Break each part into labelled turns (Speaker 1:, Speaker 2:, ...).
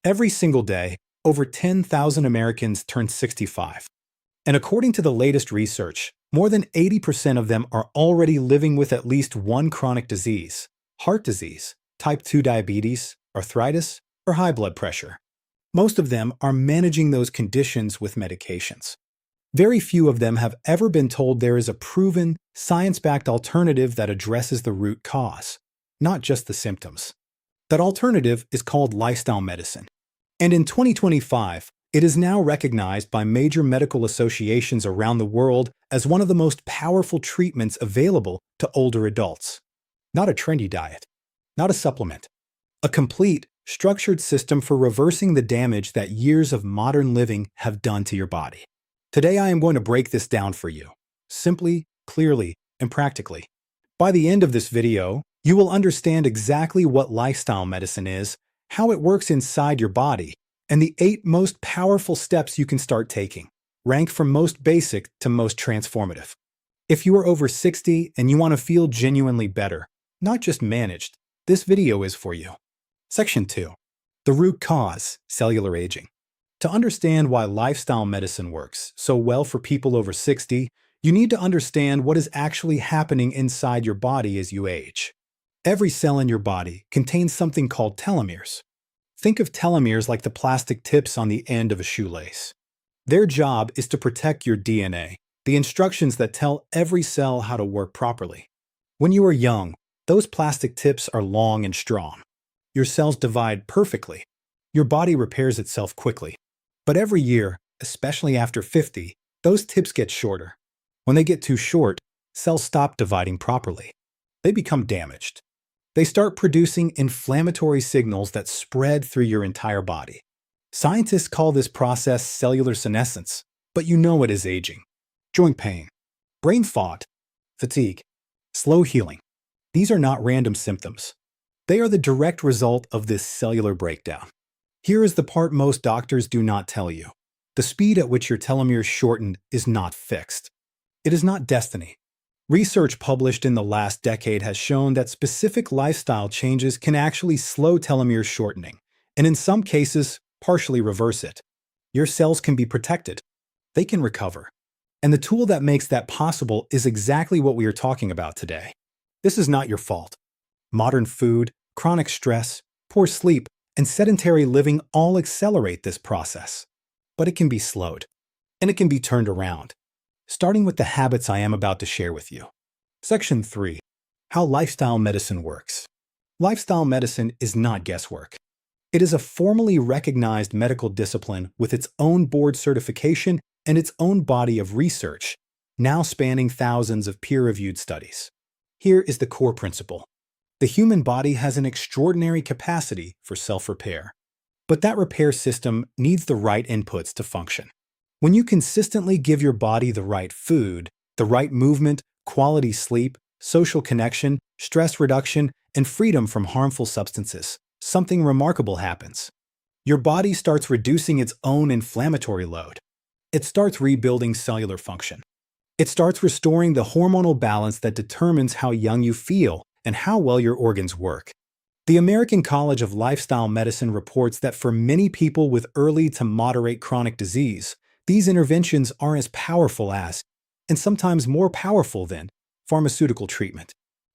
Speaker 1: Every single day, over 10,000 Americans turn 65. And according to the latest research, more than 80% of them are already living with at least one chronic disease: heart disease, type 2 diabetes, arthritis, or high blood pressure. Most of them are managing those conditions with medications. Very few of them have ever been told there is a proven, science-backed alternative that addresses the root cause, not just the symptoms. That alternative is called lifestyle medicine. And in 2025, it is now recognized by major medical associations around the world as one of the most powerful treatments available to older adults. Not a trendy diet, not a supplement. A complete, structured system for reversing the damage that years of modern living have done to your body. Today I am going to break this down for you, simply, clearly, and practically. By the end of this video, you will understand exactly what lifestyle medicine is, how it works inside your body, and the 8 most powerful steps you can start taking, ranked from most basic to most transformative. If you are over 60 and you want to feel genuinely better, not just managed, this video is for you. Section 2. The root cause: cellular aging. To understand why lifestyle medicine works so well for people over 60, you need to understand what is actually happening inside your body as you age. Every cell in your body contains something called telomeres. Think of telomeres like the plastic tips on the end of a shoelace. Their job is to protect your DNA, the instructions that tell every cell how to work properly. When you are young, those plastic tips are long and strong. Your cells divide perfectly. Your body repairs itself quickly. But every year, especially after 50, those tips get shorter. When they get too short, cells stop dividing properly. They become damaged. They start producing inflammatory signals that spread through your entire body. Scientists call this process cellular senescence, but you know it is aging. Joint pain, brain fog, fatigue, slow healing. These are not random symptoms. They are the direct result of this cellular breakdown. Here is the part most doctors do not tell you. The speed at which your telomeres shorten is not fixed. It is not destiny. Research published in the last decade has shown that specific lifestyle changes can actually slow telomere shortening, and in some cases, partially reverse it. Your cells can be protected. They can recover. And the tool that makes that possible is exactly what we are talking about today. This is not your fault. Modern food, chronic stress, poor sleep, and sedentary living all accelerate this process. But it can be slowed, and it can be turned around, starting with the habits I am about to share with you. Section 3. How lifestyle medicine works. Lifestyle medicine is not guesswork. It is a formally recognized medical discipline with its own board certification and its own body of research, now spanning thousands of peer-reviewed studies. Here is the core principle. The human body has an extraordinary capacity for self-repair. But that repair system needs the right inputs to function. When you consistently give your body the right food, the right movement, quality sleep, social connection, stress reduction, and freedom from harmful substances, something remarkable happens. Your body starts reducing its own inflammatory load. It starts rebuilding cellular function. It starts restoring the hormonal balance that determines how young you feel and how well your organs work. The American College of Lifestyle Medicine reports that for many people with early to moderate chronic disease, these interventions are as powerful as, and sometimes more powerful than, pharmaceutical treatment.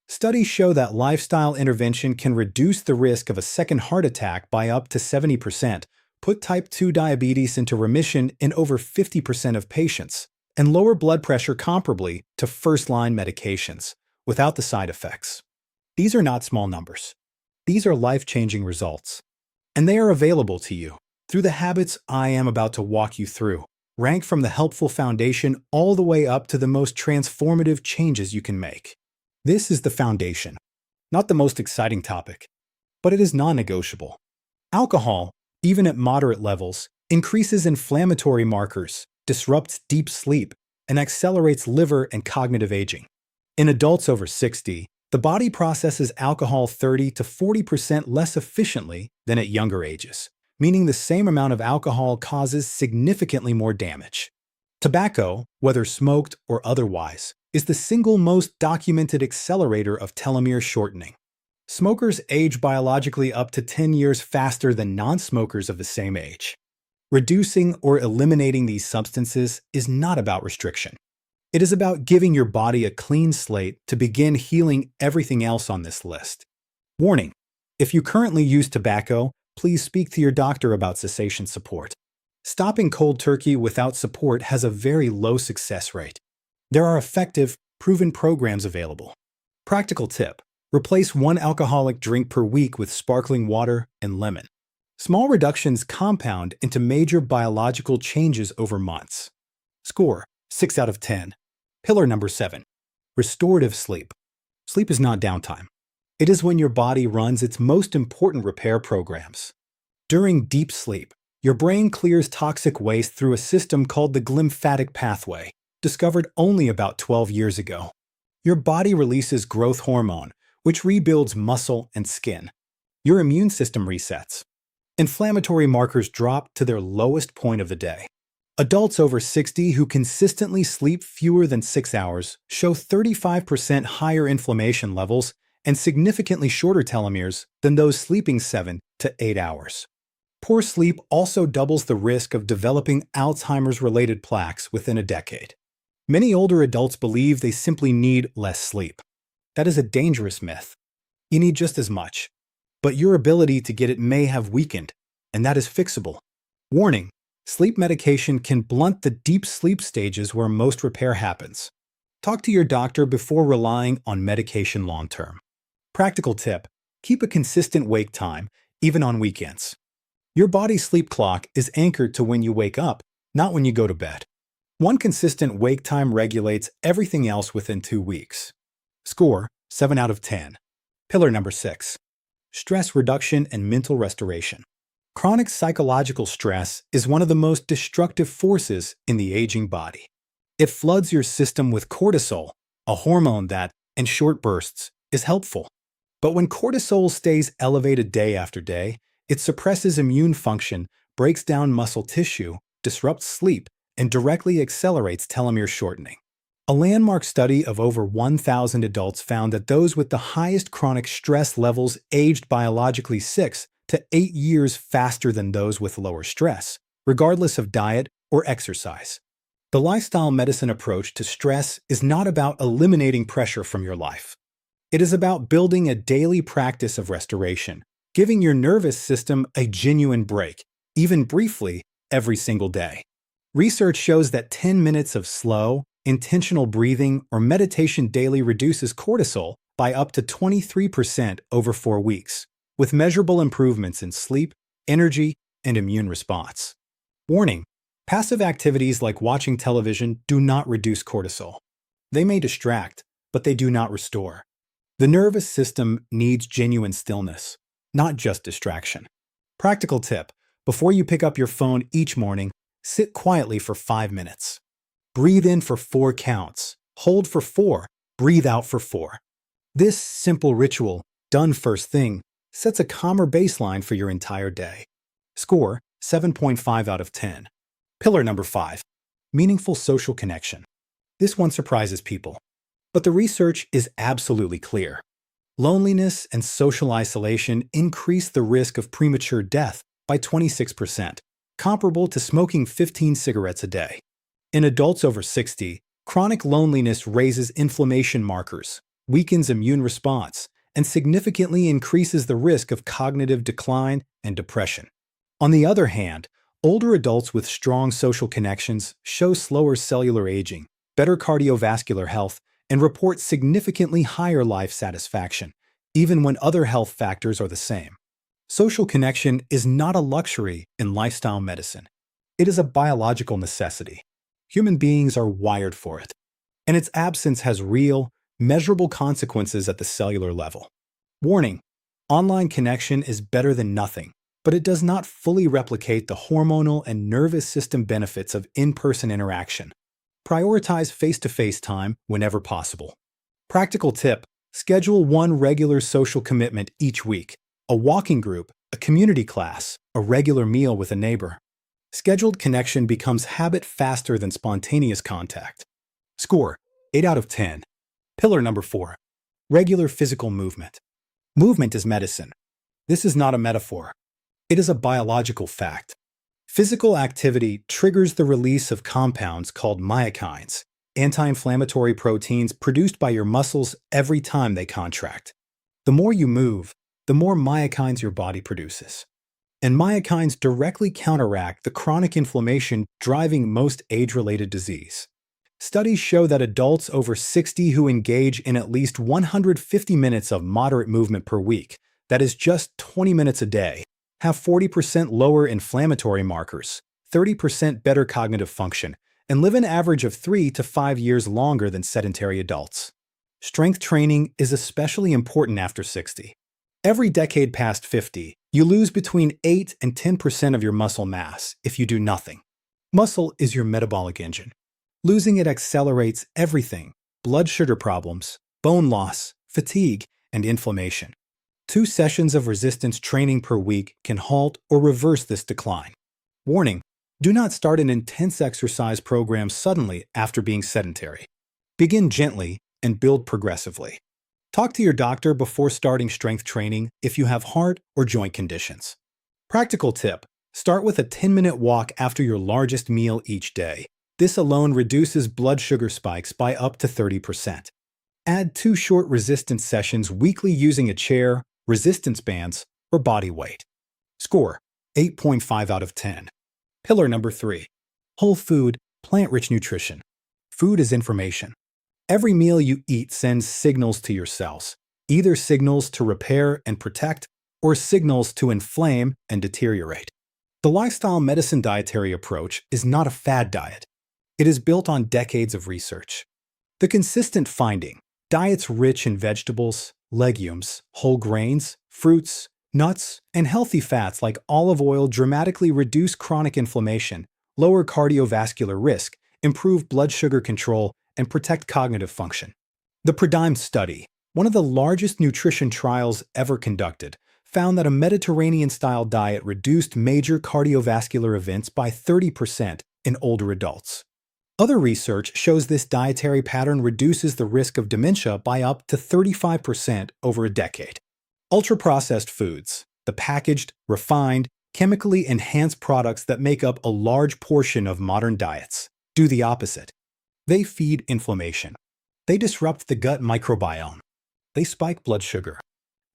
Speaker 1: Studies show that lifestyle intervention can reduce the risk of a second heart attack by up to 70%, put type 2 diabetes into remission in over 50% of patients, and lower blood pressure comparably to first-line medications, without the side effects. These are not small numbers. These are life-changing results. And they are available to you through the habits I am about to walk you through, ranked from the helpful foundation all the way up to the most transformative changes you can make. This is the foundation. Not the most exciting topic, but it is non-negotiable. Alcohol, even at moderate levels, increases inflammatory markers, disrupts deep sleep, and accelerates liver and cognitive aging. In adults over 60, the body processes alcohol 30 to 40% less efficiently than at younger ages, meaning the same amount of alcohol causes significantly more damage. Tobacco, whether smoked or otherwise, is the single most documented accelerator of telomere shortening. Smokers age biologically up to 10 years faster than non-smokers of the same age. Reducing or eliminating these substances is not about restriction. It is about giving your body a clean slate to begin healing everything else on this list. Warning: if you currently use tobacco, please speak to your doctor about cessation support. Stopping cold turkey without support has a very low success rate. There are effective, proven programs available. Practical tip: replace one alcoholic drink per week with sparkling water and lemon. Small reductions compound into major biological changes over months. Score: 6 out of 10. Pillar number 7. Restorative sleep. Sleep is not downtime. It is when your body runs its most important repair programs. During deep sleep, your brain clears toxic waste through a system called the glymphatic pathway, discovered only about 12 years ago. Your body releases growth hormone, which rebuilds muscle and skin. Your immune system resets. Inflammatory markers drop to their lowest point of the day. Adults over 60 who consistently sleep fewer than 6 hours show 35% higher inflammation levels and significantly shorter telomeres than those sleeping 7 to 8 hours. Poor sleep also doubles the risk of developing Alzheimer's-related plaques within a decade. Many older adults believe they simply need less sleep. That is a dangerous myth. You need just as much, but your ability to get it may have weakened, and that is fixable. Warning: sleep medication can blunt the deep sleep stages where most repair happens. Talk to your doctor before relying on medication long-term. Practical tip: keep a consistent wake time, even on weekends. Your body's sleep clock is anchored to when you wake up, not when you go to bed. One consistent wake time regulates everything else within 2 weeks. Score: 7 out of 10. Pillar number 6. Stress reduction and mental restoration. Chronic psychological stress is one of the most destructive forces in the aging body. It floods your system with cortisol, a hormone that, in short bursts, is helpful. But when cortisol stays elevated day after day, it suppresses immune function, breaks down muscle tissue, disrupts sleep, and directly accelerates telomere shortening. A landmark study of over 1,000 adults found that those with the highest chronic stress levels aged biologically 6 to 8 years faster than those with lower stress, regardless of diet or exercise. The lifestyle medicine approach to stress is not about eliminating pressure from your life. It is about building a daily practice of restoration, giving your nervous system a genuine break, even briefly, every single day. Research shows that 10 minutes of slow, intentional breathing or meditation daily reduces cortisol by up to 23% over 4 weeks, with measurable improvements in sleep, energy, and immune response. Warning: passive activities like watching television do not reduce cortisol. They may distract, but they do not restore. The nervous system needs genuine stillness, not just distraction. Practical tip: before you pick up your phone each morning, sit quietly for 5 minutes. Breathe in for 4 counts, hold for 4, breathe out for 4. This simple ritual, done first thing, sets a calmer baseline for your entire day. Score: 7.5 out of 10. Pillar number 5. Meaningful social connection. This one surprises people, but the research is absolutely clear. Loneliness and social isolation increase the risk of premature death by 26%, comparable to smoking 15 cigarettes a day. In adults over 60, chronic loneliness raises inflammation markers, weakens immune response, and significantly increases the risk of cognitive decline and depression. On the other hand, older adults with strong social connections show slower cellular aging, better cardiovascular health, and report significantly higher life satisfaction, even when other health factors are the same. Social connection is not a luxury in lifestyle medicine. It is a biological necessity. Human beings are wired for it, and its absence has real, measurable consequences at the cellular level. Warning: online connection is better than nothing, but it does not fully replicate the hormonal and nervous system benefits of in-person interaction. Prioritize face-to-face time whenever possible. Practical tip: schedule one regular social commitment each week: a walking group, a community class, a regular meal with a neighbor. Scheduled connection becomes habit faster than spontaneous contact. Score: 8 out of 10. Pillar number 4. Regular physical movement. Movement is medicine. This is not a metaphor. It is a biological fact. Physical activity triggers the release of compounds called myokines, anti-inflammatory proteins produced by your muscles every time they contract. The more you move, the more myokines your body produces. And myokines directly counteract the chronic inflammation driving most age-related disease. Studies show that adults over 60 who engage in at least 150 minutes of moderate movement per week, that is just 20 minutes a day, have 40% lower inflammatory markers, 30% better cognitive function, and live an average of 3 to 5 years longer than sedentary adults. Strength training is especially important after 60. Every decade past 50, you lose between 8 and 10% of your muscle mass if you do nothing. Muscle is your metabolic engine. Losing it accelerates everything: blood sugar problems, bone loss, fatigue, and inflammation. 2 sessions of resistance training per week can halt or reverse this decline. Warning: do not start an intense exercise program suddenly after being sedentary. Begin gently and build progressively. Talk to your doctor before starting strength training if you have heart or joint conditions. Practical tip: start with a 10-minute walk after your largest meal each day. This alone reduces blood sugar spikes by up to 30%. Add 2 short resistance sessions weekly using a chair, resistance bands, or body weight. Score: 8.5 out of 10. Pillar number 3. Whole food, plant-rich nutrition. Food is information. Every meal you eat sends signals to your cells, either signals to repair and protect, or signals to inflame and deteriorate. The lifestyle medicine dietary approach is not a fad diet. It is built on decades of research. The consistent finding: diets rich in vegetables, legumes, whole grains, fruits, nuts, and healthy fats like olive oil dramatically reduce chronic inflammation, lower cardiovascular risk, improve blood sugar control, and protect cognitive function. The PRIDIME study, one of the largest nutrition trials ever conducted, found that a Mediterranean-style diet reduced major cardiovascular events by 30% in older adults. Other research shows this dietary pattern reduces the risk of dementia by up to 35% over a decade. Ultra-processed foods, the packaged, refined, chemically enhanced products that make up a large portion of modern diets, do the opposite. They feed inflammation. They disrupt the gut microbiome. They spike blood sugar.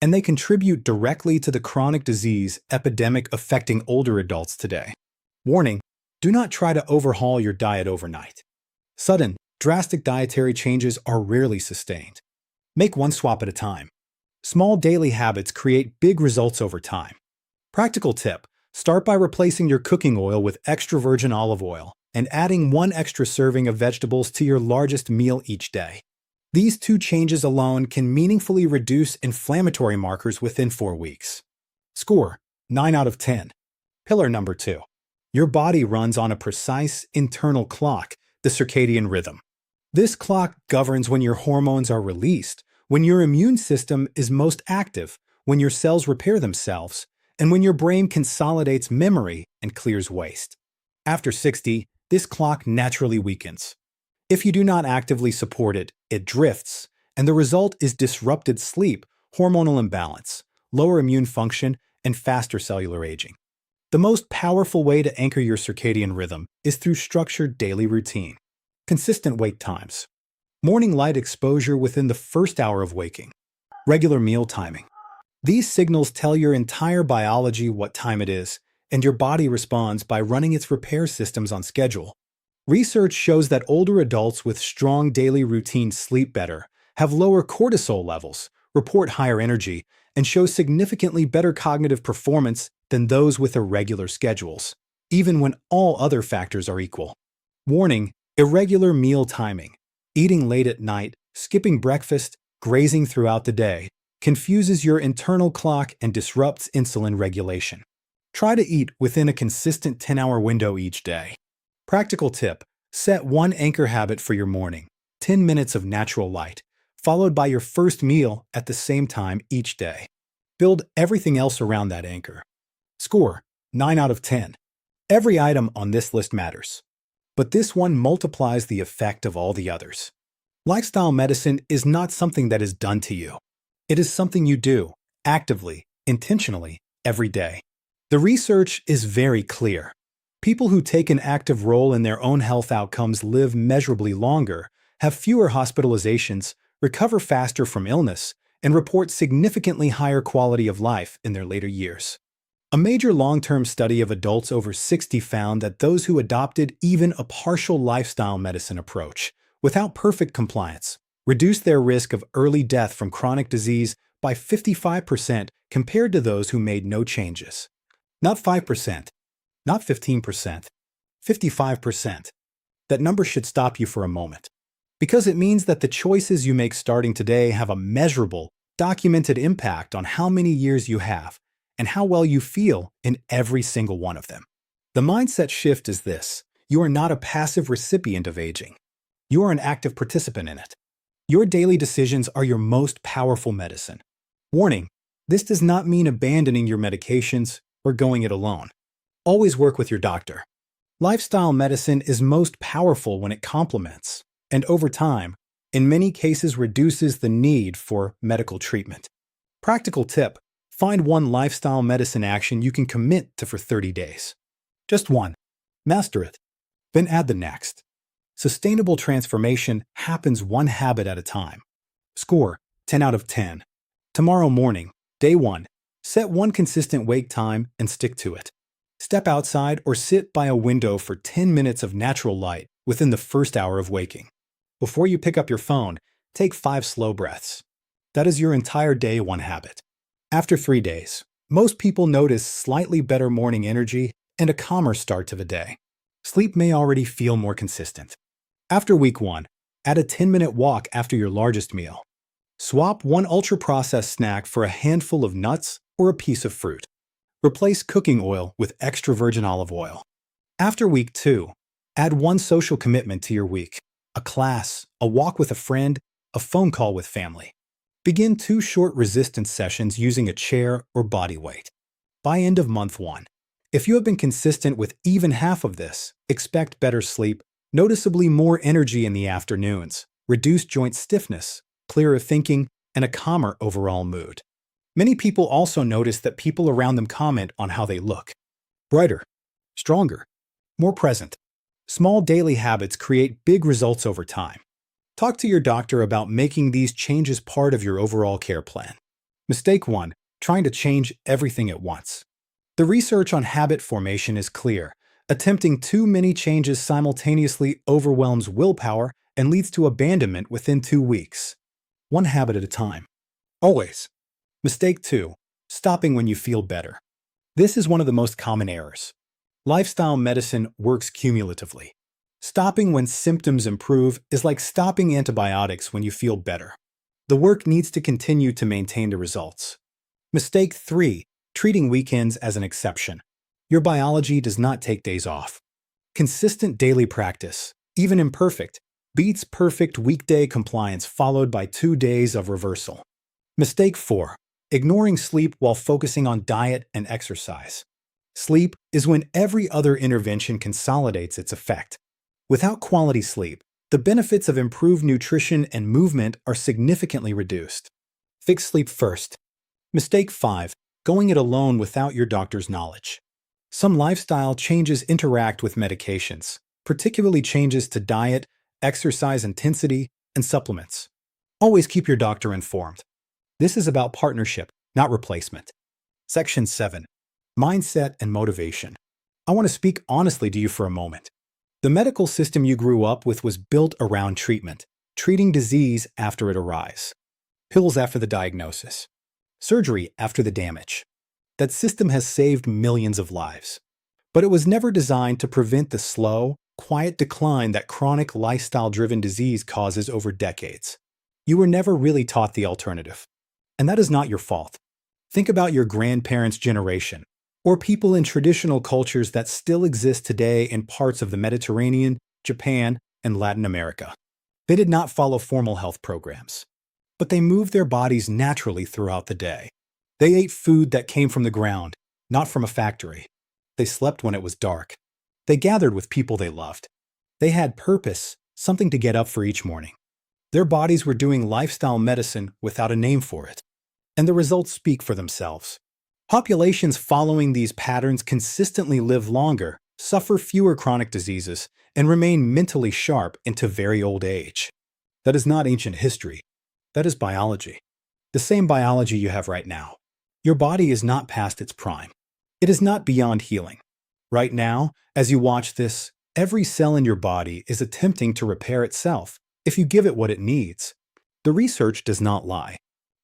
Speaker 1: And they contribute directly to the chronic disease epidemic affecting older adults today. Warning: do not try to overhaul your diet overnight. Sudden, drastic dietary changes are rarely sustained. Make one swap at a time. Small daily habits create big results over time. Practical tip: start by replacing your cooking oil with extra virgin olive oil and adding 1 extra serving of vegetables to your largest meal each day. These 2 changes alone can meaningfully reduce inflammatory markers within 4 weeks. Score: 9 out of 10. Pillar number 2. Your body runs on a precise internal clock, the circadian rhythm. This clock governs when your hormones are released, when your immune system is most active, when your cells repair themselves, and when your brain consolidates memory and clears waste. After 60, this clock naturally weakens. If you do not actively support it, it drifts, and the result is disrupted sleep, hormonal imbalance, lower immune function, and faster cellular aging. The most powerful way to anchor your circadian rhythm is through structured daily routine. Consistent wake times. Morning light exposure within the first hour of waking. Regular meal timing. These signals tell your entire biology what time it is, and your body responds by running its repair systems on schedule. Research shows that older adults with strong daily routines sleep better, have lower cortisol levels, report higher energy, and show significantly better cognitive performance than those with irregular schedules, even when all other factors are equal. Warning: irregular meal timing. Eating late at night, skipping breakfast, grazing throughout the day, confuses your internal clock and disrupts insulin regulation. Try to eat within a consistent 10-hour window each day. Practical tip: set one anchor habit for your morning, 10 minutes of natural light, followed by your first meal at the same time each day. Build everything else around that anchor. Score: 9 out of 10. Every item on this list matters, but this one multiplies the effect of all the others. Lifestyle medicine is not something that is done to you. It is something you do actively, intentionally, every day. The research is very clear. People who take an active role in their own health outcomes live measurably longer, have fewer hospitalizations, recover faster from illness, and report significantly higher quality of life in their later years. A major long-term study of adults over 60 found that those who adopted even a partial lifestyle medicine approach, without perfect compliance, reduced their risk of early death from chronic disease by 55% compared to those who made no changes. Not 5%, not 15%, 55%. That number should stop you for a moment, because it means that the choices you make starting today have a measurable, documented impact on how many years you have and how well you feel in every single one of them. The mindset shift is this: you are not a passive recipient of aging. You are an active participant in it. Your daily decisions are your most powerful medicine. Warning: this does not mean abandoning your medications or going it alone. Always work with your doctor. Lifestyle medicine is most powerful when it complements, and over time, in many cases reduces the need for medical treatment. Practical tip: find one lifestyle medicine action you can commit to for 30 days. Just one. Master it. Then add the next. Sustainable transformation happens one habit at a time. Score 10 out of 10. Tomorrow morning, day 1. Set one consistent wake time and stick to it. Step outside or sit by a window for 10 minutes of natural light within the first hour of waking. Before you pick up your phone, take 5 slow breaths. That is your entire day one habit. After 3 days, most people notice slightly better morning energy and a calmer start to the day. Sleep may already feel more consistent. After week 1, add a 10-minute walk after your largest meal. Swap one ultra-processed snack for a handful of nuts or a piece of fruit. Replace cooking oil with extra virgin olive oil. After week 2, add one social commitment to your week: a class, a walk with a friend, a phone call with family. Begin 2 short resistance sessions using a chair or body weight. By end of month 1, if you have been consistent with even half of this, expect better sleep, noticeably more energy in the afternoons, reduced joint stiffness, clearer thinking, and a calmer overall mood. Many people also notice that people around them comment on how they look. Brighter, stronger, more present. Small daily habits create big results over time. Talk to your doctor about making these changes part of your overall care plan. Mistake 1: trying to change everything at once. The research on habit formation is clear. Attempting too many changes simultaneously overwhelms willpower and leads to abandonment within 2 weeks. One habit at a time. Always. Mistake 2: stopping when you feel better. This is one of the most common errors. Lifestyle medicine works cumulatively. Stopping when symptoms improve is like stopping antibiotics when you feel better. The work needs to continue to maintain the results. Mistake 3: treating weekends as an exception. Your biology does not take days off. Consistent daily practice, even imperfect, beats perfect weekday compliance followed by 2 days of reversal. Mistake 4: ignoring sleep while focusing on diet and exercise. Sleep is when every other intervention consolidates its effect. Without quality sleep, the benefits of improved nutrition and movement are significantly reduced. Fix sleep first. Mistake 5: going it alone without your doctor's knowledge. Some lifestyle changes interact with medications, particularly changes to diet, exercise intensity, and supplements. Always keep your doctor informed. This is about partnership, not replacement. Section 7. Mindset and motivation. I want to speak honestly to you for a moment. The medical system you grew up with was built around treatment, treating disease after it arises. Pills after the diagnosis. Surgery after the damage. That system has saved millions of lives. But it was never designed to prevent the slow, quiet decline that chronic lifestyle-driven disease causes over decades. You were never really taught the alternative. And that is not your fault. Think about your grandparents' generation, or people in traditional cultures that still exist today in parts of the Mediterranean, Japan, and Latin America. They did not follow formal health programs, but they moved their bodies naturally throughout the day. They ate food that came from the ground, not from a factory. They slept when it was dark. They gathered with people they loved. They had purpose, something to get up for each morning. Their bodies were doing lifestyle medicine without a name for it. and the results speak for themselves. Populations following these patterns consistently live longer, suffer fewer chronic diseases, and remain mentally sharp into very old age. That is not ancient history. That is biology. The same biology you have right now. Your body is not past its prime. It is not beyond healing. Right now, as you watch this, every cell in your body is attempting to repair itself if you give it what it needs. The research does not lie.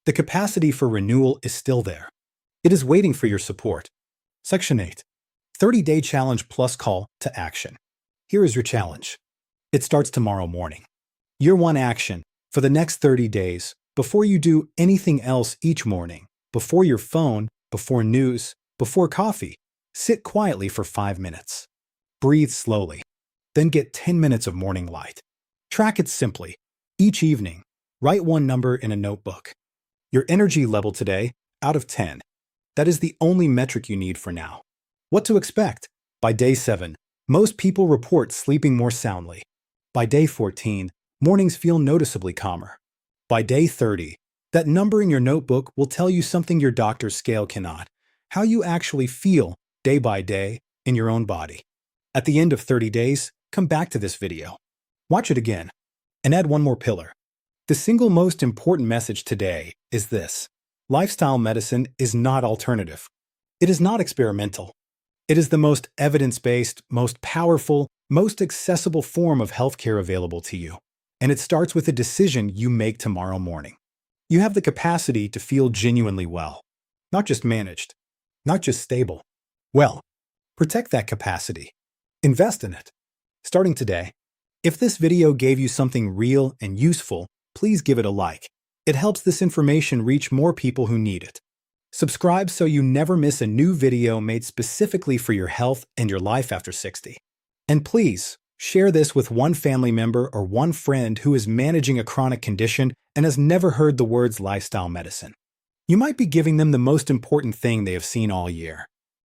Speaker 1: The capacity for renewal is still there. It is waiting for your support. Section 8. 30-Day Challenge plus Call to Action. Here is your challenge. It starts tomorrow morning. Year 1 action for the next 30 days, before you do anything else each morning, before your phone, before news, before coffee, sit quietly for 5 minutes. Breathe slowly. Then get 10 minutes of morning light. Track it simply. Each evening, write one number in a notebook. Your energy level today, out of 10. That is the only metric you need for now. What to expect? By day 7, most people report sleeping more soundly. By day 14, mornings feel noticeably calmer. By day 30, that number in your notebook will tell you something your doctor's scale cannot, how you actually feel day by day in your own body. At the end of 30 days, come back to this video. Watch it again, and add one more pillar. The single most important message today is this: lifestyle medicine is not alternative. It is not experimental. It is the most evidence-based, most powerful, most accessible form of healthcare available to you. And it starts with a decision you make tomorrow morning. You have the capacity to feel genuinely well, not just managed, not just stable. Well, protect that capacity. Invest in it. Starting today. If this video gave you something real and useful, please give it a like. It helps this information reach more people who need it. Subscribe so you never miss a new video made specifically for your health and your life after 60. And please, share this with one family member or one friend who is managing a chronic condition and has never heard the words lifestyle medicine. You might be giving them the most important thing they have seen all year.